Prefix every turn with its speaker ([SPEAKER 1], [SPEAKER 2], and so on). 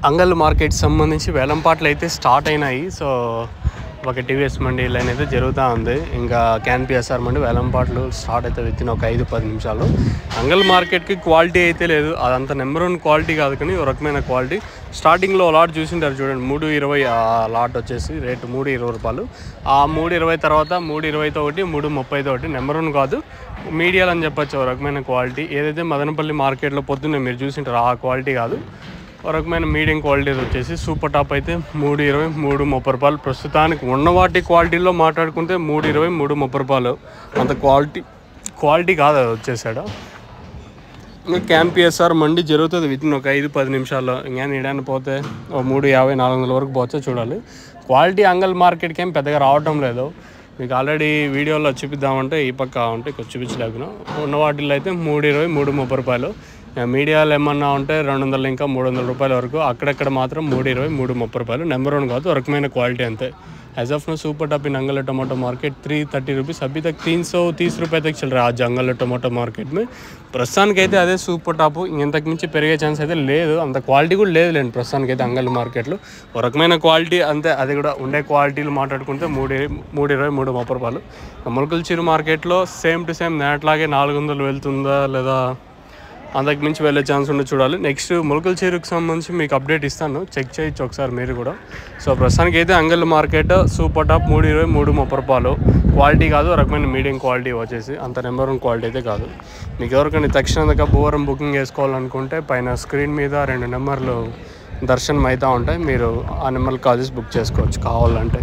[SPEAKER 1] అంగల్ market సంబంధించి వేలంపాట్లు అయితే start అయినాయి. సో ఒక టీవీఎస్ మండి లైన్ అయితే జరుగుతూ ఉంది. ఇంకా క్యాన్ పిఎస్ఆర్ మండి వేలంపాట్లు స్టార్ట్ అయితే వితిన్ ఒక 5-10 నిమిషాలు. అంగల్ మార్కెట్కి క్వాలిటీ అయితే లేదు, అదంతా నెంబర్ 1 క్వాలిటీ కాదు, కానీ ఒక రకమైన క్వాలిటీ. స్టార్టింగ్లో లాట్ చూసింటారు చూడండి, 3.20 ఆ లాట్ వచ్చేసి రేటు 3.20 రూపాయలు. ఆ 3.20 తర్వాత 3.20తో ఒకటి, 3.30తో ఒకటి, నెంబర్ 1 కాదు, మీడియాలు అని చెప్పచ్చు, ఒక రకమైన క్వాలిటీ. ఏదైతే మదనపల్లి మార్కెట్లో పొద్దున్నే మీరు చూసింటారు ఆ క్వాలిటీ కాదు, ఒక రకమైన మీడియం క్వాలిటీ వచ్చేసి సూపర్ టాప్ అయితే 3.20, 3.30 రూపాయలు. ప్రస్తుతానికి ఉన్న వాటి క్వాలిటీలో మాట్లాడుకుంటే 3.20, 3.30 రూపాయలు. అంత క్వాలిటీ కాదు అది వచ్చేసాడు. ఇంకా క్యాన్ పిఎస్ఆర్ మండి జరుగుతుంది వితిన్ ఒక 5-10 నిమిషాల్లో. ఇంకా నీడానికి పోతే 350, 400 వరకు పోతే చూడాలి. క్వాలిటీ అంగల్ మార్కెట్కి ఏం పెద్దగా రావటం లేదు. మీకు ఆల్రెడీ వీడియోలో చూపిద్దామంటే ఈ పక్క ఉంటే కొంచెం చూపించలేకున్నా. ఉన్న వాటిల్లో అయితే 3.20, 3.30 రూపాయలు. మీడియాలో ఏమన్నా ఉంటే 200 ఇంకా 300 రూపాయల వరకు. అక్కడక్కడ మాత్రం 3.20, 3.30 రూపాయలు. నెంబర్ 1 కాదు, ఒక రకమైన క్వాలిటీ అంతే. As of now super top in Angul tomato market 330 rupees. अभी तक 330 रुपये तक चल रहा है आज अंगल टमाटो मार्केट में. ప్రస్తుతానికి అయితే అదే సూపర్ టాప్. ఇంతకు మించి పెరిగే ఛాన్స్ అయితే లేదు, అంత క్వాలిటీ కూడా లేదులేండి ప్రస్తుతానికి అయితే అంగల్ మార్కెట్లో. ఒక రకమైన క్వాలిటీ అంతే, అది కూడా ఉండే క్వాలిటీలు మాట్లాడుకుంటే 3.20, 3.30 రూపాయలు. ములకల చీరు మార్కెట్లో సేమ్ టు సేమ్ నాట్లాగే 400 వెళ్తుందా లేదా అంతకు మించి వెళ్ళే ఛాన్స్ ఉండి చూడాలి. నెక్స్ట్ ములకల చీరుకు సంబంధించి మీకు అప్డేట్ ఇస్తాను, చెక్ చేయొచ్చు ఒకసారి మీరు కూడా. సో ప్రస్తుతానికి అయితే అంగల్ మార్కెట్ సూపర్ టాప్ 3.20, 3.30 రూపాయలు. క్వాలిటీ కాదు, రకమైన మీడియం క్వాలిటీ వచ్చేసి, అంత నెంబర్ 1 క్వాలిటీ అయితే కాదు. మీకు ఎవరికైనా తక్షణంగా భూవరం బుకింగ్ చేసుకోవాలనుకుంటే పైన స్క్రీన్ మీద 2 నెంబర్లు దర్శనం అవుతూ ఉంటాయి, మీరు ఆ నెంబర్కి కాల్ చేసి బుక్ చేసుకోవచ్చు కావాలంటే.